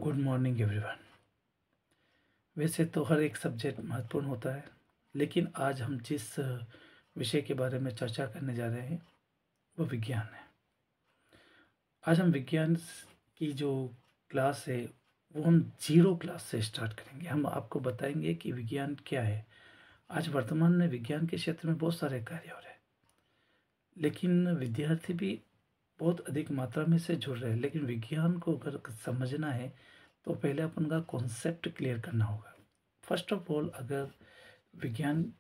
Good morning everyone. वैसे तो हर एक सब्जेक्ट महत्वपूर्ण होता है, लेकिन आज हम जिस विषय के बारे में चर्चा करने जा रहे हैं वो विज्ञान है। आज हम विज्ञान की जो क्लास है वो हम जीरो क्लास से स्टार्ट करेंगे। हम आपको बताएंगे कि विज्ञान क्या है। आज वर्तमान में विज्ञान के क्षेत्र में बहुत सारे कार्य हो रहे हैं, लेकिन विद्यार्थी भी बहुत अधिक मात्रा में से जुड़ रहे हैं। लेकिन विज्ञान को अगर समझना है तो पहले अपन का कॉन्सेप्ट क्लियर करना होगा। फर्स्ट ऑफ ऑल, अगर विज्ञान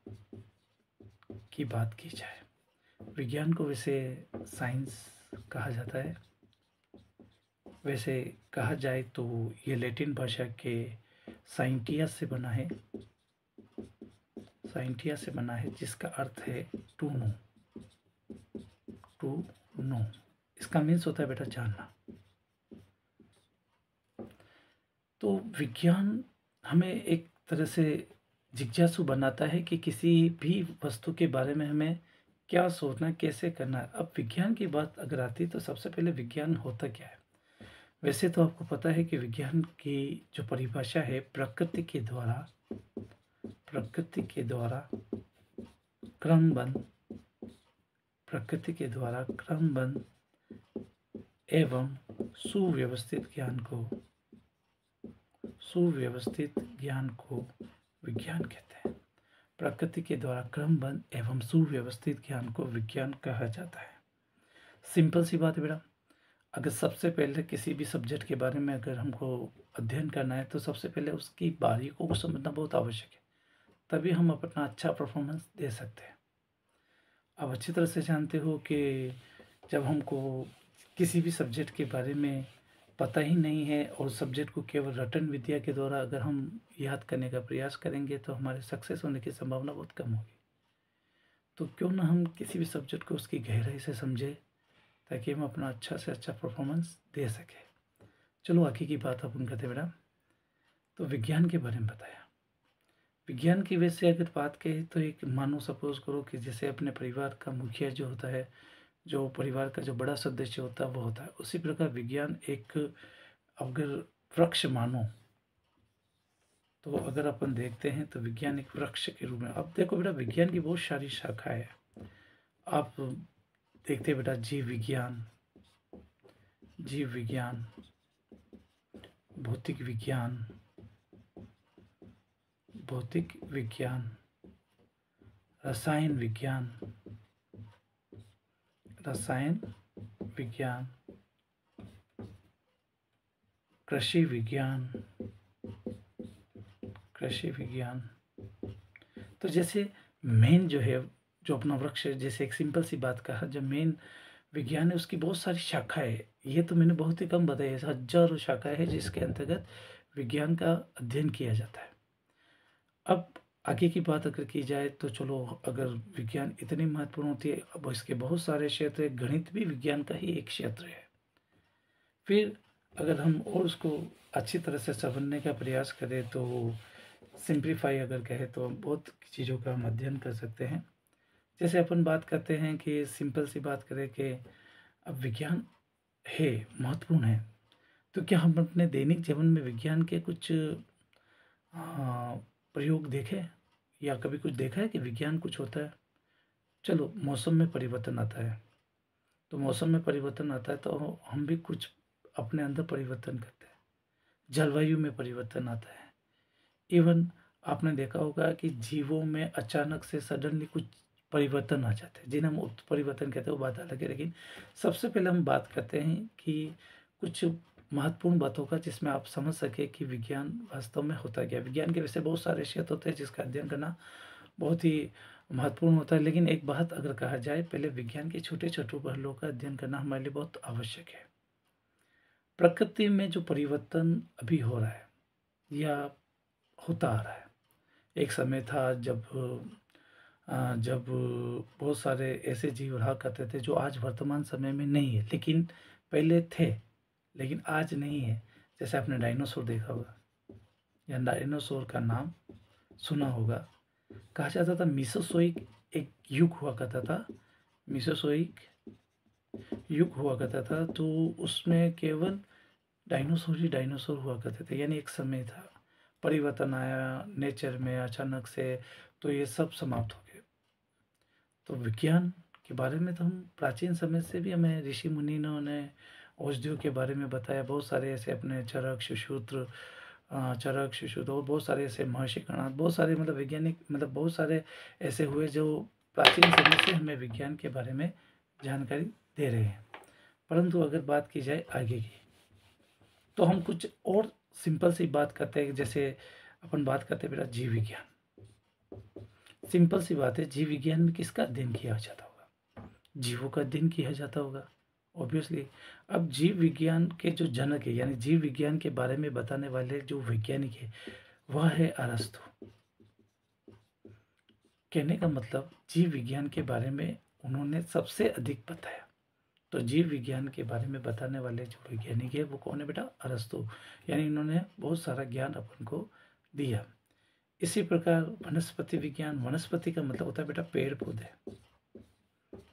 की बात की जाए, विज्ञान को वैसे साइंस कहा जाता है। वैसे कहा जाए तो ये लैटिन भाषा के साइंटियस से बना है। साइंटियस से बना है जिसका अर्थ है टू नो। टू नो इसका मीन्स होता है बेटा जानना। तो विज्ञान हमें एक तरह से जिज्ञासु बनाता है कि किसी भी वस्तु के बारे में हमें क्या सोचना, कैसे करना है। अब विज्ञान की बात अगर आती है तो सबसे पहले विज्ञान होता क्या है। वैसे तो आपको पता है कि विज्ञान की जो परिभाषा है प्रकृति के क्रमबद्ध एवं सुव्यवस्थित ज्ञान को विज्ञान कहते हैं। प्रकृति के द्वारा क्रमबद्ध एवं सुव्यवस्थित ज्ञान को विज्ञान कहा जाता है। सिंपल सी बात है बेटा। अगर सबसे पहले किसी भी सब्जेक्ट के बारे में अगर हमको अध्ययन करना है तो सबसे पहले उसकी बारीकों को समझना बहुत आवश्यक है, तभी हम अपना अच्छा परफॉर्मेंस दे सकते हैं। अब अच्छी तरह से जानते हो कि जब हमको किसी भी सब्जेक्ट के बारे में पता ही नहीं है और सब्जेक्ट को केवल रटन विद्या के द्वारा अगर हम याद करने का प्रयास करेंगे तो हमारे सक्सेस होने की संभावना बहुत कम होगी। तो क्यों ना हम किसी भी सब्जेक्ट को उसकी गहराई से समझें ताकि हम अपना अच्छा से अच्छा परफॉर्मेंस दे सकें। चलो आगे की बात अपन करते बेटा। तो विज्ञान के बारे में बताया। विज्ञान की वजह से अगर बात करें तो एक मानो सपोज करो कि जैसे अपने परिवार का मुखिया जो होता है, जो परिवार का जो बड़ा सदस्य होता है वो होता है, उसी प्रकार विज्ञान एक अगर वृक्ष मानो तो अगर अपन देखते हैं तो विज्ञान एक वृक्ष के रूप में। अब देखो बेटा, विज्ञान की बहुत सारी शाखाएं हैं। आप देखते बेटा, जीव विज्ञान, भौतिक विज्ञान, रसायन विज्ञान, कृषि विज्ञान। तो जैसे मेन जो है, जो अपना वृक्ष है, जैसे एक सिंपल सी बात कहा, जो मेन विज्ञान है उसकी बहुत सारी शाखाएं है। ये तो मैंने बहुत ही कम बताई है, हजारों शाखाएं है जिसके अंतर्गत विज्ञान का अध्ययन किया जाता है। अब आगे की बात अगर की जाए तो चलो, अगर विज्ञान इतनी महत्वपूर्ण होती है, अब इसके बहुत सारे क्षेत्र है। गणित भी विज्ञान का ही एक क्षेत्र है। फिर अगर हम और उसको अच्छी तरह से समझने का प्रयास करें तो सिंप्लीफाई अगर कहें तो बहुत चीज़ों का हम अध्ययन कर सकते हैं। जैसे अपन बात करते हैं कि सिंपल सी बात करें कि अब विज्ञान है, महत्वपूर्ण है, तो क्या हम अपने दैनिक जीवन में विज्ञान के कुछ प्रयोग देखे या कभी कुछ देखा है कि विज्ञान कुछ होता है। चलो, मौसम में परिवर्तन आता है तो मौसम में परिवर्तन आता है तो हम भी कुछ अपने अंदर परिवर्तन करते हैं। जलवायु में परिवर्तन आता है। इवन आपने देखा होगा कि जीवों में अचानक से सडनली कुछ परिवर्तन आ जाते हैं जिन्हें हम उत्परिवर्तन कहते हैं, वो बात अलग है। लेकिन सबसे पहले हम बात करते हैं कि कुछ महत्वपूर्ण बातों का जिसमें आप समझ सके कि विज्ञान वास्तव में होता क्या। विज्ञान के वैसे बहुत सारे क्षेत्र होते हैं जिसका अध्ययन करना बहुत ही महत्वपूर्ण होता है, लेकिन एक बात अगर कहा जाए, पहले विज्ञान के छोटे छोटे पहलुओं का अध्ययन करना हमारे लिए बहुत आवश्यक है। प्रकृति में जो परिवर्तन अभी हो रहा है या होता आ रहा है, एक समय था जब बहुत सारे ऐसे जीव रहा करते थे जो आज वर्तमान समय में नहीं है, लेकिन पहले थे, लेकिन आज नहीं है। जैसे आपने डायनासोर देखा होगा या डायनासोर का नाम सुना होगा। कहा जाता था मीसोसोइक एक युग हुआ करता था। मीसोसोइक युग हुआ करता था, तो उसमें केवल डायनासोर ही डायनासोर हुआ करते थे, यानी एक समय था, परिवर्तन आया नेचर में अचानक से, तो ये सब समाप्त हो गए। तो विज्ञान के बारे में तो हम प्राचीन समय से भी हमें ऋषि मुनियों ने औषधियों के बारे में बताया। बहुत सारे ऐसे अपने चरक सुश्रुत और बहुत सारे ऐसे महर्षि कणाद, बहुत सारे मतलब वैज्ञानिक, मतलब बहुत सारे ऐसे हुए जो प्राचीन समय से हमें विज्ञान के बारे में जानकारी दे रहे हैं। परंतु अगर बात की जाए आगे की, तो हम कुछ और सिंपल सी बात करते हैं। जैसे अपन बात करते हैं बेटा जीव विज्ञान। सिंपल सी बात है, जीव विज्ञान में किसका अध्ययन किया जाता होगा? जीवों का अध्ययन किया जाता होगा ऑब्वियसली। अब जीव विज्ञान के जो जनक है, यानी जीव विज्ञान के बारे में बताने वाले जो वैज्ञानिक है, वह है अरस्तु। कहने का मतलब जीव विज्ञान के बारे में उन्होंने सबसे अधिक बताया। तो जीव विज्ञान के बारे में बताने वाले जो वैज्ञानिक है वो कौन है बेटा? अरस्तु। यानी इन्होंने बहुत सारा ज्ञान अपन को दिया। इसी प्रकार वनस्पति विज्ञान, वनस्पति का मतलब होता है बेटा पेड़ पौधे,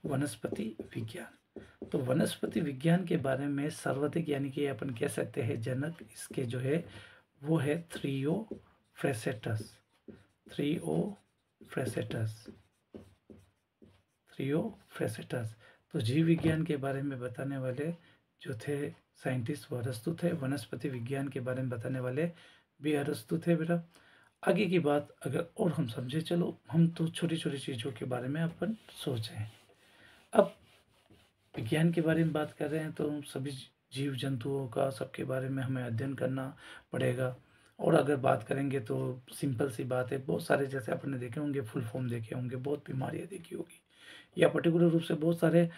वनस्पति विज्ञान। तो वनस्पति विज्ञान के बारे में सर्वाधिक, यानी कि अपन कह सकते हैं जनक इसके जो है वो है थ्रियोफ्रेसेटस। थ्रियोफ्रेसेटस। तो जीव विज्ञान के बारे में बताने वाले जो थे साइंटिस्ट वो अरस्तु थे। वनस्पति विज्ञान के बारे में बताने वाले भी अरस्तु थे बेटा। आगे की बात अगर और हम समझे, चलो हम तो छोटी छोटी चीज़ों के बारे में अपन सोचें। अब विज्ञान के बारे में बात कर रहे हैं तो सभी जीव जंतुओं का सबके बारे में हमें अध्ययन करना पड़ेगा। और अगर बात करेंगे तो सिंपल सी बात है, बहुत सारे जैसे आपने देखे होंगे, फुल फॉर्म देखे होंगे, बहुत बीमारियाँ देखी होगी, या पर्टिकुलर रूप से बहुत सारे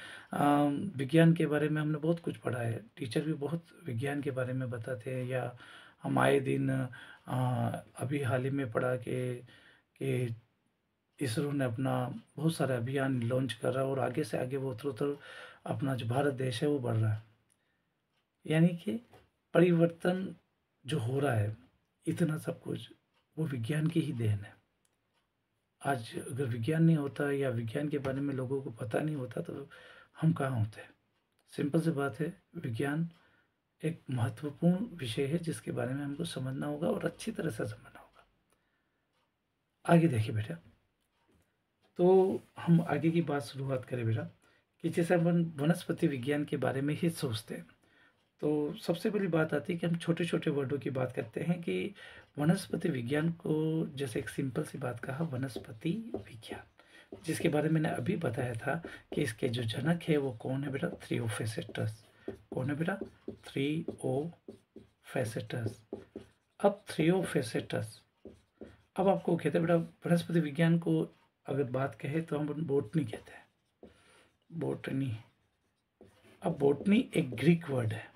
विज्ञान के बारे में हमने बहुत कुछ पढ़ा है। टीचर भी बहुत विज्ञान के बारे में बताते हैं, या हम आए दिन अभी हाल ही में पढ़ा कि इसरो ने अपना बहुत सारे अभियान लॉन्च कर रहा है और आगे से आगे वो उत्तरोत्तर अपना जो भारत देश है वो बढ़ रहा है। यानी कि परिवर्तन जो हो रहा है, इतना सब कुछ वो विज्ञान की ही देन है। आज अगर विज्ञान नहीं होता या विज्ञान के बारे में लोगों को पता नहीं होता तो हम कहाँ होते? सिंपल सी बात है, विज्ञान एक महत्वपूर्ण विषय है जिसके बारे में हमको समझना होगा और अच्छी तरह से समझना होगा। आगे देखिए बेटा, तो हम आगे की बात शुरुआत करें बेटा कि जैसे अपन वनस्पति विज्ञान के बारे में ही सोचते हैं तो सबसे पहली बात आती है कि हम छोटे छोटे वर्डों की बात करते हैं कि वनस्पति विज्ञान को, जैसे एक सिंपल सी बात कहा, वनस्पति विज्ञान जिसके बारे में मैंने अभी बताया था कि इसके जो जनक है वो कौन है बेटा? थ्रियोफेसेटस। कौन है बेटा? थ्रियोफेसेटस। अब थ्रियोफेसेटस, अब आपको कहते हैं बेटा वनस्पति विज्ञान को अगर बात कहे तो हम बोटनी कहते हैं, बोटनी। अब बोटनी एक ग्रीक वर्ड है।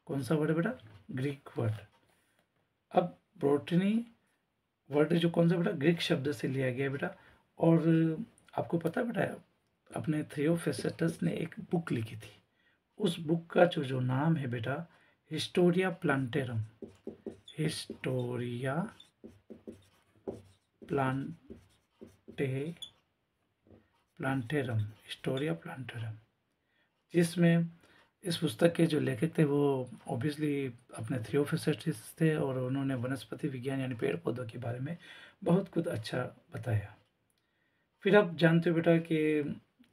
कौन सा वर्ड है बेटा? Greek word. अब बोटनी वर्ड जो कौन सा बेटा? ग्रीक शब्द से लिया गया बेटा। और आपको पता बेटा अपने थ्रियोफेसेटस ने एक बुक लिखी थी, उस बुक का जो नाम है बेटा Historia plantarum. Historia plantarum, Historia plantarum, जिसमें इस पुस्तक के जो लेखक थे वो ऑब्वियसली अपने थ्रियोफिसिटिस्ट थे और उन्होंने वनस्पति विज्ञान यानी पेड़ पौधों के बारे में बहुत कुछ अच्छा बताया। फिर आप जानते हो बेटा कि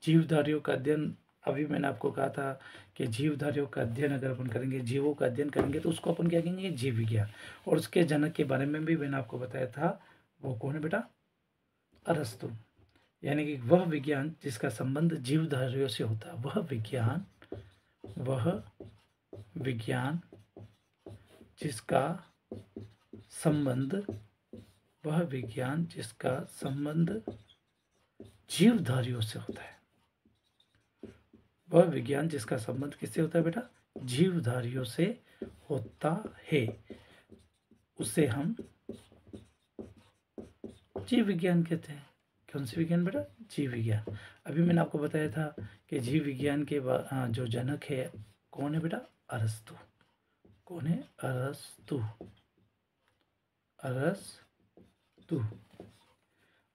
जीवधारियों का अध्ययन, अभी मैंने आपको कहा था कि जीवधारियों का अध्ययन अगर अपन करेंगे, जीवों का अध्ययन करेंगे तो उसको अपन क्या कहेंगे? जीव विज्ञान। और उसके जनक के बारे में भी मैंने आपको बताया था, वो कौन है बेटा? अरस्तु। यानी कि वह विज्ञान जिसका संबंध जीवधारियों से होता है, वह विज्ञान जिसका संबंध जीवधारियों से होता है, वह विज्ञान जिसका संबंध किससे होता है बेटा? जीवधारियों से होता है, उसे हम जीव विज्ञान कहते हैं। कौन सी विज्ञान बेटा? जीव विज्ञान। अभी मैंने आपको बताया था कि जीव विज्ञान के जो जनक है कौन है बेटा? अरस्तु। कौन है? अरस्तु।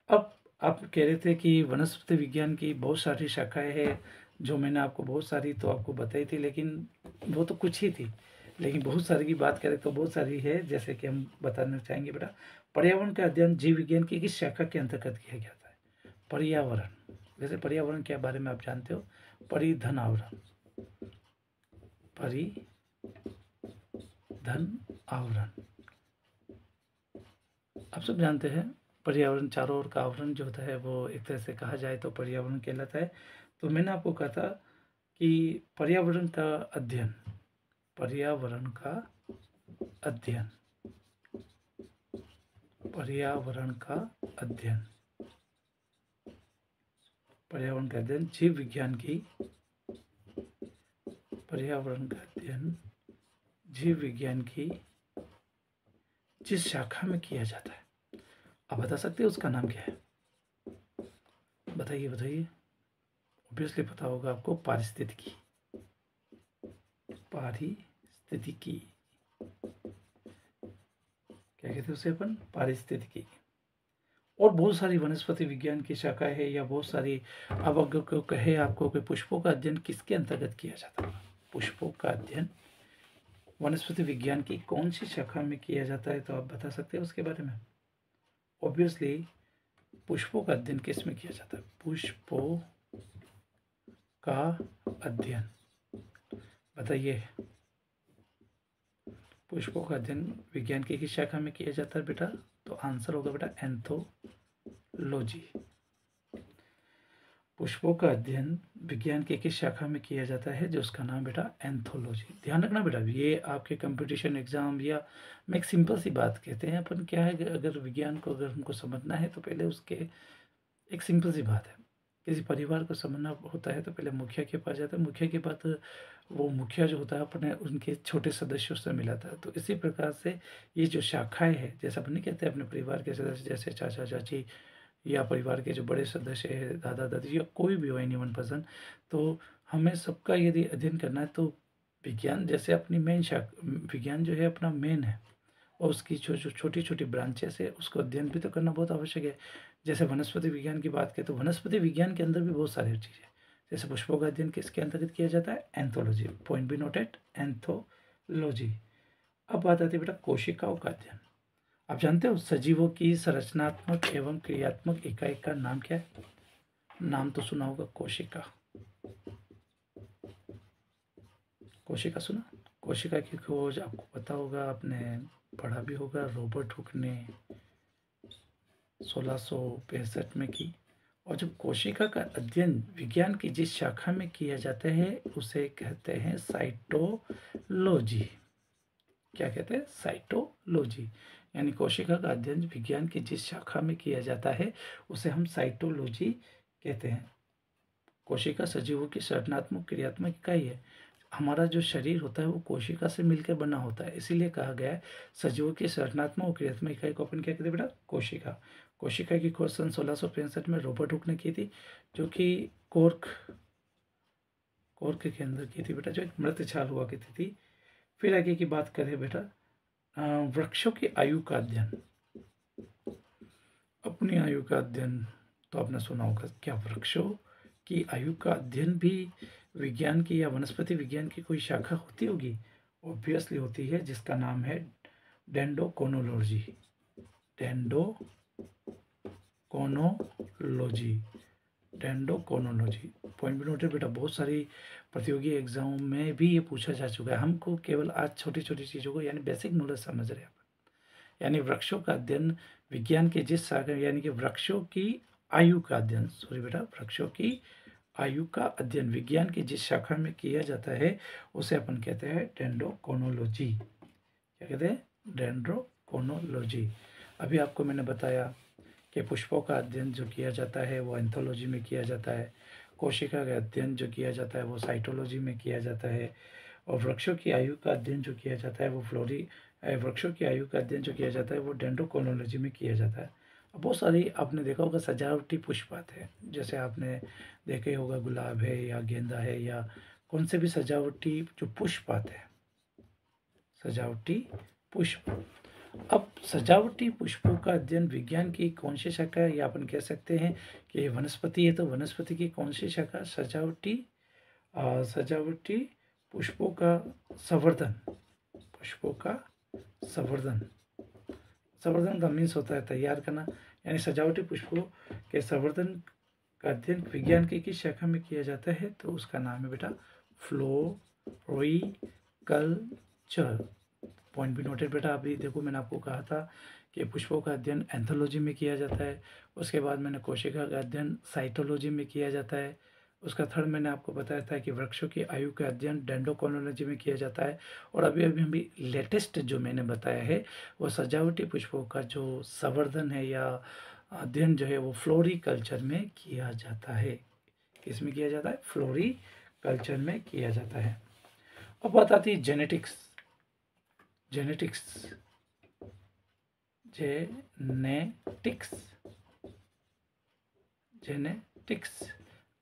अब आप कह रहे थे कि वनस्पति विज्ञान की बहुत सारी शाखाएं हैं, जो मैंने आपको बहुत सारी तो आपको बताई थी, लेकिन वो तो कुछ ही थी। लेकिन बहुत सारी की बात करें तो बहुत सारी है, जैसे कि हम बताना चाहेंगे बेटा, पर्यावरण का अध्ययन जीव विज्ञान की किस शाखा के अंतर्गत किया जाता है? पर्यावरण। जैसे पर्यावरण के बारे में आप जानते हो, परिधन आवरण, परिधन आवरण आप सब जानते हैं। पर्यावरण चारों ओर का आवरण जो होता है वो एक तरह से कहा जाए तो पर्यावरण कहलाता है। तो मैंने आपको कहा था कि पर्यावरण का अध्ययन, पर्यावरण का अध्ययन, पर्यावरण का अध्ययन, पर्यावरण का अध्ययन जीव विज्ञान की, पर्यावरण का अध्ययन जीव विज्ञान की जिस शाखा में किया जाता है, आप बता सकते हो उसका नाम क्या है? बताइए बताइए। ऑब्वियसली पता होगा आपको, पारिस्थितिकी। पारिस्थितिकी क्या कहते हैं उसे अपन? पारिस्थितिकी। और बहुत सारी वनस्पति विज्ञान की शाखाएं है, या बहुत सारी, अब अगर कोई कहे आपको कि पुष्पों का अध्ययन किसके अंतर्गत किया जाता है, पुष्पों का अध्ययन वनस्पति विज्ञान की कौन सी शाखा में किया जाता है, तो आप बता सकते हैं उसके बारे में? ऑब्वियसली पुष्पों का अध्ययन किस में किया जाता है? पुष्पों का अध्ययन, बताइए। पुष्पों का अध्ययन विज्ञान की किस शाखा में किया जाता है बेटा? तो आंसर होगा बेटा एंथोलॉजी। पुष्पों का अध्ययन विज्ञान की किस शाखा में किया जाता है, जो उसका नाम बेटा एंथोलॉजी। ध्यान रखना बेटा, ये आपके कंपटीशन एग्जाम या मैं एक सिंपल सी बात कहते हैं अपन, क्या है कि अगर विज्ञान को अगर हमको समझना है तो पहले उसके, एक सिंपल सी बात है, किसी परिवार को समझना होता है तो पहले मुखिया के पास जाता है, मुखिया के बाद वो मुखिया जो होता है अपने उनके छोटे सदस्यों से मिलाता है। तो इसी प्रकार से ये जो शाखाएं हैं, जैसा अपन नहीं कहते अपने परिवार के सदस्य, जैसे चाचा चाची या परिवार के जो बड़े सदस्य हैं, दादा दादी या कोई भी हो, एनी वन पर्सन, तो हमें सबका यदि अध्ययन करना है तो विज्ञान जैसे अपनी मेन विज्ञान जो है अपना मेन है, और उसकी जो जो छोटी छोटी ब्रांचेस है उसको अध्ययन भी तो करना बहुत आवश्यक है। जैसे वनस्पति विज्ञान की बात करें तो वनस्पति विज्ञान के अंदर भी बहुत सारी चीज़ें, जैसे पुष्पों का अध्ययन किसके अंतर्गत किया जाता है? Anthology. Point be noted, anthology. अब बात आती है बेटा कोशिकाओं का अध्ययन। आप जानते हो सजीवों की संरचनात्मक एवं क्रियात्मक इकाई का नाम क्या है? नाम तो सुना होगा, कोशिका। कोशिका सुना? कोशिका की खोज आपको पता होगा, आपने पढ़ा भी होगा, रॉबर्ट हुक ने 1665 में की। और जब कोशिका का अध्ययन विज्ञान की जिस शाखा में किया जाता है उसे कहते हैं साइटोलॉजी। क्या कहते हैं? साइटोलॉजी। यानी कोशिका का अध्ययन विज्ञान की जिस शाखा में किया जाता है उसे हम साइटोलॉजी कहते हैं। कोशिका सजीवों की संरचनात्मक क्रियात्मक इकाई है। हमारा जो शरीर होता है वो कोशिका से मिलकर बना होता है, इसीलिए कहा गया है सजीवों की संरचनात्मक और क्रियात्मक इकाई को अपन क्या कहते हैं बेटा? कोशिका। कोशिका की खोज सन 1665 में रॉबर्ट हुक ने की थी, जो कि कोर्क के अंदर की थी बेटा, जो एक मृत छाल हुआ करती थी। फिर आगे की बात करें बेटा, वृक्षों की आयु का अध्ययन। अपनी आयु का अध्ययन तो आपने सुना होगा, क्या वृक्षों की आयु का अध्ययन भी विज्ञान की या वनस्पति विज्ञान की कोई शाखा होती होगी? ऑब्वियसली होती है, जिसका नाम है डेंडोकोनोलॉजी। डेंडोकोनोलॉजी, डेंडोकोनोलॉजी। पॉइंट भी नोटेड बेटा, बहुत सारी प्रतियोगी एग्जाम में भी ये पूछा जा चुका है। हमको केवल आज छोटी छोटी चीज़ों को यानी बेसिक नॉलेज समझ रहे हैं। यानी वृक्षों का अध्ययन विज्ञान के जिस शाखा, यानी कि वृक्षों की आयु का अध्ययन, सॉरी बेटा, वृक्षों की आयु का अध्ययन विज्ञान की जिस शाखा में किया जाता है उसे अपन कहते हैं डेंड्रोकोनोलॉजी। क्या कहते हैं? डेंड्रोकोनोलॉजी। अभी आपको मैंने बताया कि पुष्पों का अध्ययन जो किया जाता है वो एंथोलॉजी में किया जाता है, कोशिका का अध्ययन जो किया जाता है वो साइटोलॉजी में किया जाता है, और वृक्षों की आयु का अध्ययन जो किया जाता है वो वृक्षों की आयु का अध्ययन जो किया जाता है वो डेंड्रोकोनोलॉजी में किया जाता है। बहुत सारी आपने देखा होगा सजावटी पुष्प आते हैं, जैसे आपने देखा ही होगा गुलाब है या गेंदा है या कौन से भी सजावटी जो पुष्प आते हैं, सजावटी पुष्प। अब सजावटी पुष्पों का अध्ययन विज्ञान की कौन सी शाखा है, या अपन कह सकते हैं कि वनस्पति है तो वनस्पति की कौन सी शाखा? सजावटी पुष्पों का संवर्धन, पुष्पों का संवर्धन। संवर्धन का मीन्स होता है तैयार करना, यानी सजावटी पुष्पों के संवर्धन का अध्ययन विज्ञान की किस शाखा में किया जाता है, तो उसका नाम है बेटा फ्लोरिकल्चर। पॉइंट भी नोटेड बेटा। अभी देखो मैंने आपको कहा था कि पुष्पों का अध्ययन एंथोलॉजी में किया जाता है, उसके बाद मैंने कोशिका का अध्ययन साइटोलॉजी में किया जाता है, उसका थर्ड मैंने आपको बताया था कि वृक्षों की आयु का अध्ययन डेंड्रोक्रोनोलॉजी में किया जाता है, और अभी अभी अभी लेटेस्ट जो मैंने बताया है वो सजावटी पुष्पों का जो संवर्धन है या अध्ययन जो है वो फ्लोरिकल्चर में किया जाता है। किस में किया जाता है? फ्लोरिकल्चर में किया जाता है। अब बात आती है जेनेटिक्स। जेनेटिक्स जेनेटिक्स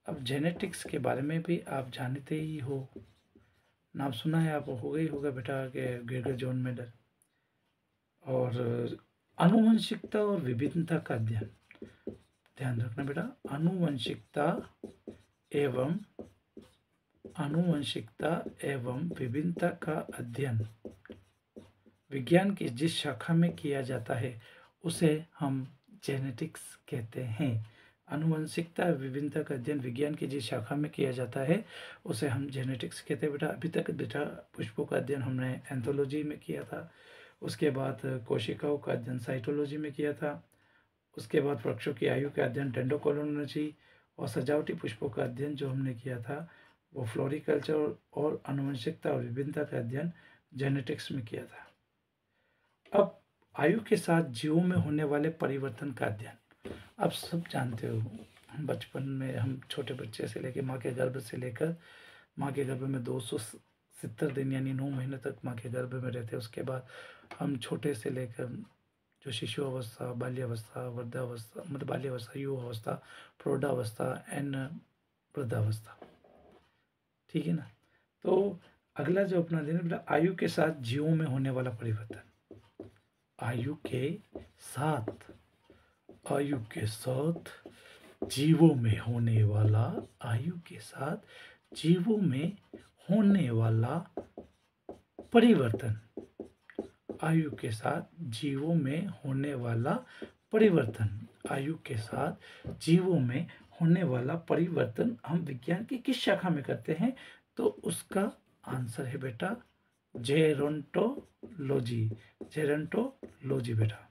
अब जेनेटिक्स के बारे में भी आप जानते ही हो, नाम सुना है आप, हो गई होगा बेटा के ग्रेगर जॉन मेंडल। और आनुवंशिकता और विभिन्नता का अध्ययन, ध्यान रखना बेटा, आनुवंशिकता एवं विभिन्नता का अध्ययन विज्ञान की जिस शाखा में किया जाता है उसे हम जेनेटिक्स कहते हैं। आनुवंशिकता विभिन्नता का अध्ययन विज्ञान की जिस शाखा में किया जाता है उसे हम जेनेटिक्स कहते हैं बेटा। अभी तक बेटा पुष्पों का अध्ययन हमने एंथोलॉजी में किया था, उसके बाद कोशिकाओं का अध्ययन साइटोलॉजी में किया था, उसके बाद वृक्षों की आयु का अध्ययन डेंड्रोक्रोनोलॉजी, और सजावटी पुष्पों का अध्ययन जो हमने किया था वो फ्लोरिकल्चर, और आनुवंशिकता और विभिन्नता का अध्ययन जेनेटिक्स में किया था। अब आयु के साथ जीवों में होने वाले परिवर्तन का अध्ययन, आप सब जानते हो बचपन में हम छोटे बच्चे से लेकर माँ के गर्भ से लेकर माँ के गर्भ में 270 दिन यानी 9 महीने तक माँ के गर्भ में रहते हैं। उसके बाद हम छोटे से लेकर जो शिशु अवस्था, बाल्यावस्था, वृद्धावस्था, मतलब बाल्यावस्था, युवा अवस्था, प्रौढ़ावस्था एंड वृद्धावस्था, ठीक है ना। तो अगला जो अपना दिन आयु के साथ जीवों में होने वाला परिवर्तन। आयु के साथ जीवों में होने वाला, आयु के साथ जीवों में होने वाला परिवर्तन, आयु के साथ जीवों में होने वाला परिवर्तन, आयु के साथ जीवों में होने वाला परिवर्तन हम विज्ञान की किस शाखा में करते हैं, तो उसका आंसर है बेटा जेरोंटोलॉजी। जेरोंटोलॉजी बेटा।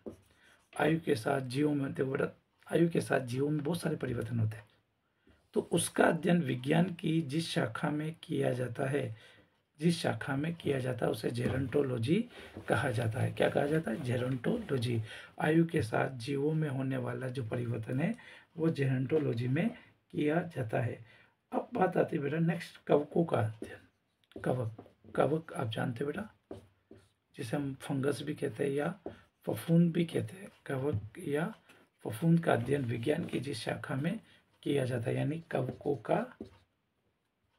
आयु के साथ जीवों में, देखो बेटा आयु के साथ जीवों में बहुत सारे परिवर्तन होते हैं, तो उसका अध्ययन विज्ञान की जिस शाखा में किया जाता है, जिस शाखा में किया जाता है उसे जेरोंटोलॉजी कहा जाता है। क्या कहा जाता है? जेरोंटोलॉजी। आयु के साथ जीवों में होने वाला जो परिवर्तन है वो जेरोंटोलॉजी में किया जाता है। अब बात आती है बेटा नेक्स्ट, कवकों का अध्ययन। कवक आप जानते हो बेटा, जिसे हम फंगस भी कहते हैं या फफूंद भी कहते हैं। कवक या फफूंद का अध्ययन विज्ञान की जिस शाखा में किया जाता है, यानी कवकों का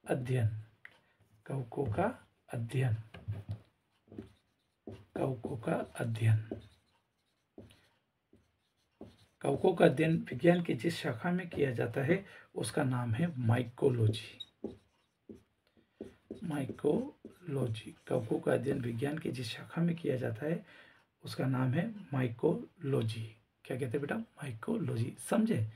अध्ययन। कवकों का अध्ययन, कवकों का अध्ययन, कवकों का अध्ययन विज्ञान की जिस शाखा में किया जाता है उसका नाम है माइकोलॉजी। माइकोलॉजी। कवकों का अध्ययन विज्ञान की जिस शाखा में किया जाता है उसका नाम है माइकोलॉजी। क्या कहते हैं बेटा? माइकोलॉजी। समझे?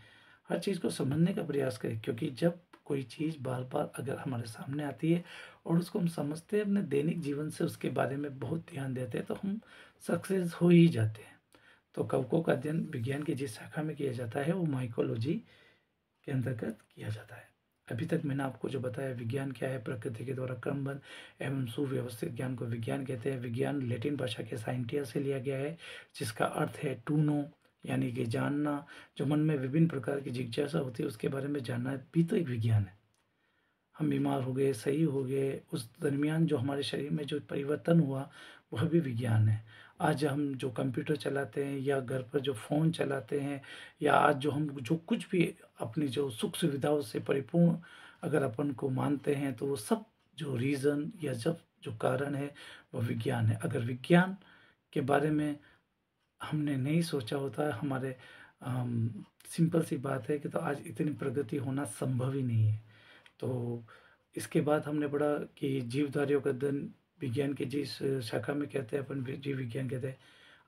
हर चीज़ को समझने का प्रयास करें, क्योंकि जब कोई चीज़ बार बार अगर हमारे सामने आती है और उसको हम समझते हैं, अपने दैनिक जीवन से उसके बारे में बहुत ध्यान देते हैं, तो हम सक्सेस हो ही जाते हैं। तो कवकों का अध्ययन विज्ञान की जिस शाखा में किया जाता है वो माइकोलॉजी के अंतर्गत किया जाता है। अभी तक मैंने आपको जो बताया विज्ञान क्या है, प्रकृति के द्वारा क्रमबद्ध एवं सुव्यवस्थित ज्ञान को विज्ञान कहते हैं। विज्ञान लैटिन भाषा के साइंटिया से लिया गया है, जिसका अर्थ है टू नो, यानी कि जानना। जो मन में विभिन्न प्रकार की जिज्ञासा होती है उसके बारे में जानना भी तो एक विज्ञान है। हम बीमार हो गए, सही हो गए, उस दरमियान जो हमारे शरीर में जो परिवर्तन हुआ वह भी विज्ञान है। आज हम जो कंप्यूटर चलाते हैं या घर पर जो फ़ोन चलाते हैं, या आज जो हम जो कुछ भी अपनी जो सुख सुविधाओं से परिपूर्ण अगर अपन को मानते हैं, तो वो सब जो रीज़न या जब जो कारण है वह विज्ञान है। अगर विज्ञान के बारे में हमने नहीं सोचा होता, हमारे सिंपल सी बात है कि तो आज इतनी प्रगति होना संभव ही नहीं है। तो इसके बाद हमने पढ़ा कि जीवधारियों का अध्ययन विज्ञान की जिस शाखा में कहते हैं अपन जीव विज्ञान कहते हैं।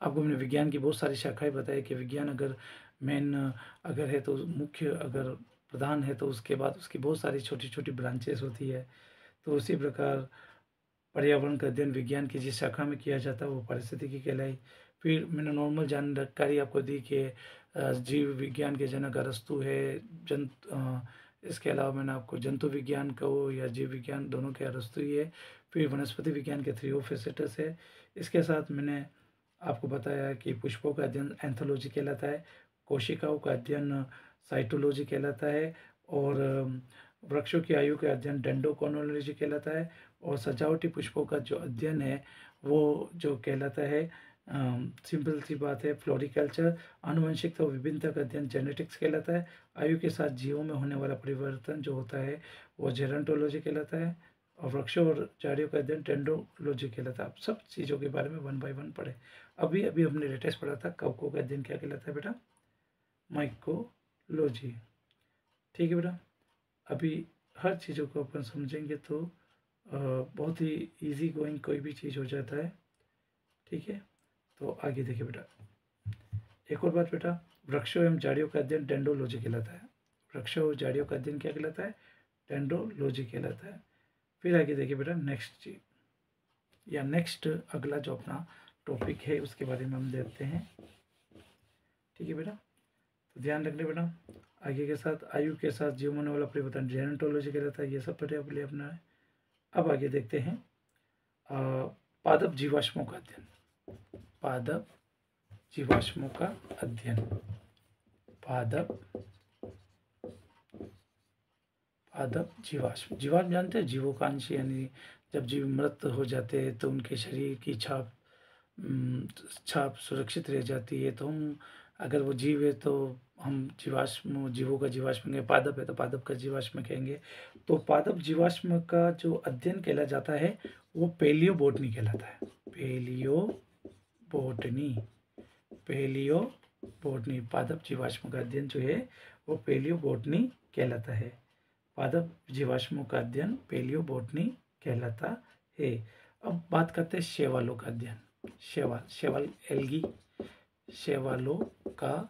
आपको मैंने विज्ञान की बहुत सारी शाखाएं बताई कि विज्ञान अगर मेन अगर है तो मुख्य अगर प्रधान है तो उसके बाद उसकी बहुत सारी छोटी छोटी ब्रांचेस होती है। तो उसी प्रकार पर्यावरण का अध्ययन विज्ञान की जिस शाखा में किया जाता है वो पारिस्थितिकी कहलाई। फिर मैंने नॉर्मल जानकारी आपको दी कि जीव विज्ञान के जनक अरस्तु है। इसके अलावा मैंने आपको जंतु विज्ञान को या जीव विज्ञान दोनों के अरस्तु ही है। फिर वनस्पति विज्ञान के थ्रियोफिसिटस है। इसके साथ मैंने आपको बताया कि पुष्पों का अध्ययन एंथोलॉजी कहलाता है, कोशिकाओं का अध्ययन साइटोलॉजी कहलाता है, और वृक्षों की आयु का अध्ययन डेंडोक्रोनोलॉजी कहलाता है, और सजावटी पुष्पों का जो अध्ययन है वो जो कहलाता है सिंपल सी बात है फ्लोरिकल्चर। आनुवंशिकता और विभिन्नता का अध्ययन जेनेटिक्स कहलाता है। आयु के साथ जीवों में होने वाला परिवर्तन जो होता है वो जेरंटोलॉजी कहलाता है, और वृक्षों और झाड़ियों का अध्ययन टेंडोलॉजी कहलाता है। आप सब चीज़ों के बारे में 1 बाय 1 पढ़े। अभी अभी हमने लेटेस्ट पढ़ा था कवकों का अध्ययन क्या कहलाता है बेटा, माइकोलॉजी। ठीक है बेटा, अभी हर चीज़ों को अपन समझेंगे तो बहुत ही इजी गोइंग कोई भी चीज़ हो जाता है। ठीक है, तो आगे देखिए बेटा, एक और बात बेटा, वृक्षों एवं झाड़ियों का अध्ययन डेंडोलॉजी कहलाता है। वृक्षों और झाड़ियों का अध्ययन क्या कहलाता है, डेंडोलॉजी कहलाता है। फिर आगे देखिए बेटा, नेक्स्ट अगला जो अपना टॉपिक है उसके बारे में हम देखते हैं। ठीक है बेटा, तो ध्यान रखना बेटा, आगे के साथ आयु के साथ जीवन होने वाला परिवर्तन जेनेटोलॉजी कहलाता है। ये सब पढ़े अपने अपना है। अब आगे देखते हैं पादप जीवाश्मों का अध्ययन। पादप जीवाश्मों का अध्ययन। पादप जीवाश्म जानते हैं, जीवोकांश, यानी जब जीव मृत हो जाते हैं तो उनके शरीर की छाप सुरक्षित रह जाती है। तो हम अगर वो जीव है तो हम जीवों का जीवाश्म कहेंगे, पादप है तो पादप का जीवाश्म कहेंगे। तो पादप जीवाश्म का जो अध्ययन कहला जाता है वो पेलियोबोटनी कहलाता है। पेलियोबोटनी पादप जीवाश्म का अध्ययन जो है वो पेलियोबोटनी कहलाता है। पादप जीवाश्मों का अध्ययन पेलियोबोटनी कहलाता है। अब बात करते हैं शैवालों का अध्ययन। शैवाल एल्गी, शैवालों का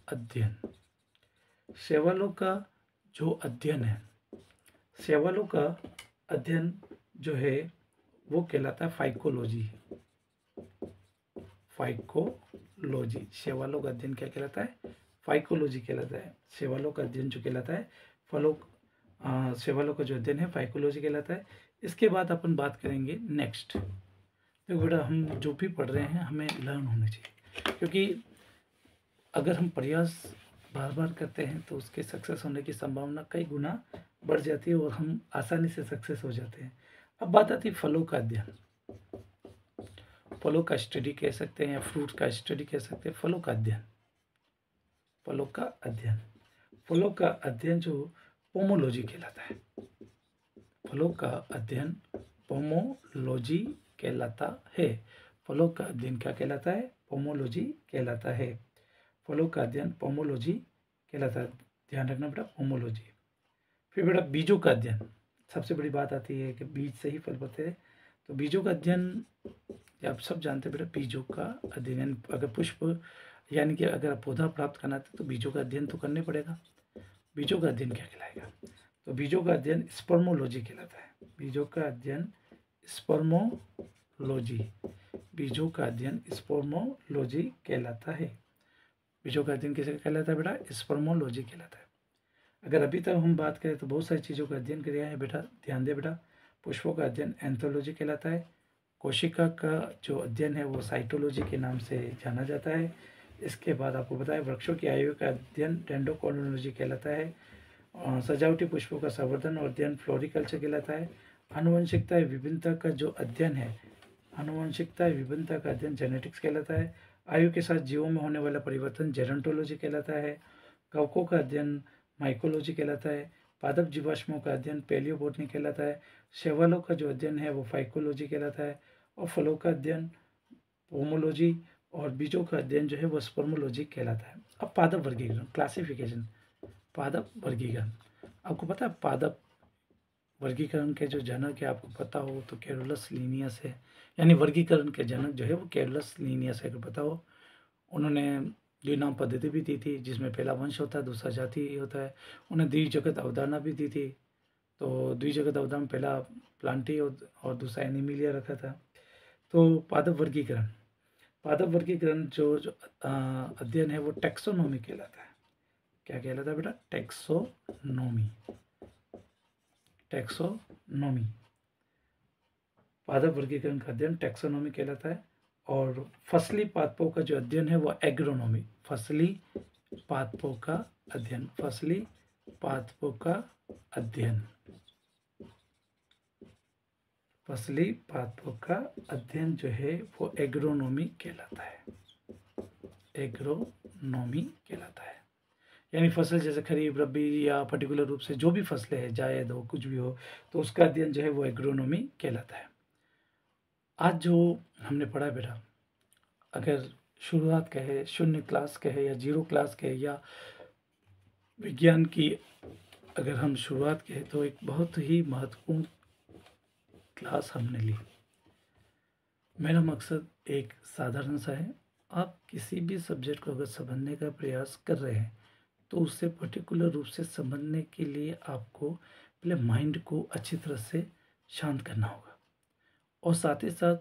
अध्ययन। शैवालों का जो अध्ययन है, शैवालों का अध्ययन जो है वो कहलाता है फाइकोलॉजी। शैवालों का अध्ययन क्या कहलाता है, फाइकोलॉजी कहलाता है। शैवालों का अध्ययन जो कहलाता है शैवालों का जो अध्ययन है फाइकोलॉजी कहलाता है। इसके बाद अपन बात करेंगे नेक्स्ट। तो बेटा हम जो भी पढ़ रहे हैं हमें लर्न होना चाहिए, क्योंकि अगर हम प्रयास बार बार करते हैं तो उसके सक्सेस होने की संभावना कई गुना बढ़ जाती है और हम आसानी से सक्सेस हो जाते हैं। अब बात आती है फलों का अध्ययन। फलों का स्टडी कह सकते हैं या फ्रूट का स्टडी कह सकते हैं। फलों का अध्ययन जो पोमोलॉजी कहलाता है। फलों का अध्ययन पोमोलॉजी कहलाता है। फलों का अध्ययन क्या कहलाता है, पोमोलॉजी कहलाता है। फलों का अध्ययन पोमोलॉजी कहलाता है। ध्यान रखना बेटा, पोमोलॉजी। फिर बेटा बीजों का अध्ययन। सबसे बड़ी बात आती है कि बीज से ही फल बनते हैं। तो बीजों का अध्ययन आप सब जानते हैं बेटा, बीजों का अध्ययन अगर पुष्प यानी कि अगर आप पौधा प्राप्त करना है तो बीजों का अध्ययन तो करना पड़ेगा। बीजों का अध्ययन क्या कहलाएगा, तो बीजों का अध्ययन स्पर्मोलॉजी कहलाता है। बीजों का अध्ययन स्पर्मोलॉजी कहलाता है। बीजों का अध्ययन किसे कहलाता है बेटा, स्पर्मोलॉजी कहलाता है। अगर अभी तक हम बात करें तो बहुत सारी चीज़ों का अध्ययन किया है बेटा, ध्यान दे बेटा। पुष्पों का अध्ययन एंथोलॉजी कहलाता है। कोशिका का जो अध्ययन है वो साइटोलॉजी के नाम से जाना जाता है। इसके बाद आपको बताया वृक्षों की आयु का अध्ययन डेंडोक्रोनोलॉजी कहलाता है। सजावटी पुष्पों का संवर्धन और अध्ययन फ्लोरिकल्चर कहलाता है। आनुवंशिकता विभिन्नता का जो अध्ययन है, आनुवंशिकता विभिन्नता का अध्ययन जेनेटिक्स कहलाता है। आयु के साथ जीवों में होने वाला परिवर्तन जेरंटोलॉजी कहलाता है। कवकों का अध्ययन माइकोलॉजी कहलाता है। पादप जीवाश्मों का अध्ययन पेलियोबोटनी कहलाता है। शैवालों का जो अध्ययन है वो फाइकोलॉजी कहलाता है। और फलों का अध्ययन पोमोलॉजी और बीजों का अध्ययन जो है वो स्पर्मोलॉजी कहलाता है। अब पादप वर्गीकरण, क्लासिफिकेशन, पादप वर्गीकरण। आपको पता है पादप वर्गीकरण के जो जनक है आपको पता हो तो कैरोलस लीनियस है, यानी वर्गीकरण के जनक जो है वो कैरोलस लीनियस है, अगर पता हो। उन्होंने द्विनाम पद्धति भी दी थी, जिसमें पहला वंश होता है, दूसरा जाति होता है। उन्हें द्विजगत अवधारणा भी दी थी। तो द्विजगत अवधारणा पहला प्लांटी और दूसरा एनिमिलिया रखा था। तो पादप वर्गीकरण जो अध्ययन है वो टैक्सोनॉमी कहलाता है। क्या कहलाता है बेटा? टैक्सोनॉमी। पादप वर्गीकरण का अध्ययन टैक्सोनॉमी कहलाता है। और फसली पादपों का जो अध्ययन है वो एग्रोनॉमी। फसली पादपों का अध्ययन जो है वो एग्रोनॉमी कहलाता है। यानी फसल जैसे खरीफ, रबी या पर्टिकुलर रूप से जो भी फसलें हैं, जायद हो, कुछ भी हो, तो उसका अध्ययन जो है वो एग्रोनॉमी कहलाता है। आज जो हमने पढ़ा बेटा, अगर शुरुआत कहे, शून्य क्लास कहे या जीरो क्लास कहे, या विज्ञान की अगर हम शुरुआत कहें, तो एक बहुत ही महत्वपूर्ण क्लास हमने ली। मेरा मकसद एक साधारण सा है। आप किसी भी सब्जेक्ट को अगर समझने का प्रयास कर रहे हैं तो उससे पर्टिकुलर रूप से समझने के लिए आपको पहले माइंड को अच्छी तरह से शांत करना होगा। और साथ ही साथ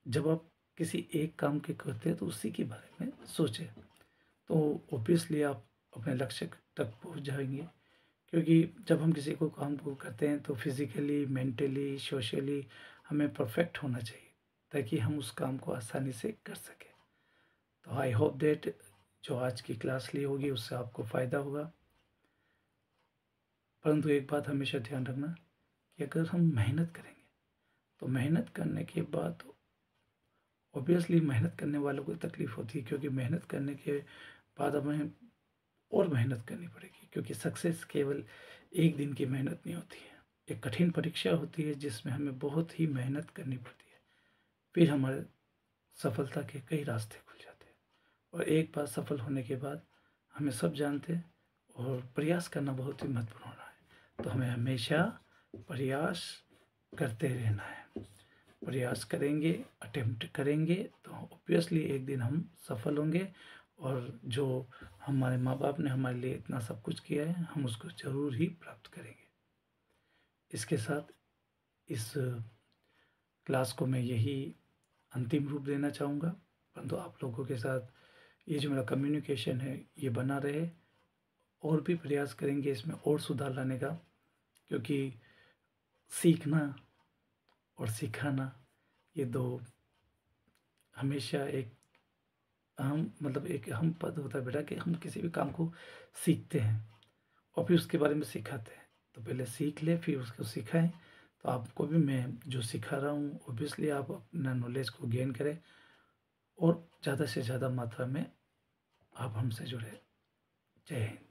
जब आप किसी एक काम के करते हैं तो उसी के बारे में सोचें, तो ऑब्वियसली आप अपने लक्ष्य तक पहुंच जाएंगे। क्योंकि जब हम किसी को काम को करते हैं तो फिज़िकली, मेंटली, सोशली हमें परफेक्ट होना चाहिए ताकि हम उस काम को आसानी से कर सकें। तो आई होप दैट जो आज की क्लास ली होगी उससे आपको फ़ायदा होगा। परंतु एक बात हमेशा ध्यान रखना कि अगर हम मेहनत करेंगे तो मेहनत करने के बाद ऑब्वियसली मेहनत करने वालों को तकलीफ़ होती है, क्योंकि मेहनत करने के बाद हमें और मेहनत करनी पड़ेगी, क्योंकि सक्सेस केवल एक दिन की मेहनत नहीं होती है। एक कठिन परीक्षा होती है जिसमें हमें बहुत ही मेहनत करनी पड़ती है, फिर हमारे सफलता के कई रास्ते खुल जाते हैं। और एक बार सफल होने के बाद हमें सब जानते हैं, और प्रयास करना बहुत ही महत्वपूर्ण होना है। तो हमें हमेशा प्रयास करते रहना है। प्रयास करेंगे, अटेम्प्ट करेंगे तो ऑब्वियसली एक दिन हम सफल होंगे, और जो हमारे माँ बाप ने हमारे लिए इतना सब कुछ किया है हम उसको ज़रूर ही प्राप्त करेंगे। इसके साथ इस क्लास को मैं यही अंतिम रूप देना चाहूँगा। परंतु आप लोगों के साथ ये जो मेरा कम्युनिकेशन है ये बना रहे, और भी प्रयास करेंगे इसमें और सुधार लाने का, क्योंकि सीखना और सिखाना ये दो हमेशा एक अहम पद होता है बेटा, कि हम किसी भी काम को सीखते हैं और फिर उसके बारे में सिखाते हैं। तो पहले सीख ले फिर उसको सिखाएं। तो आपको भी मैं जो सिखा रहा हूँ ऑब्वियसली आप अपना नॉलेज को गेन करें, और ज़्यादा से ज़्यादा मात्रा में आप हमसे जुड़े। जय हिंद।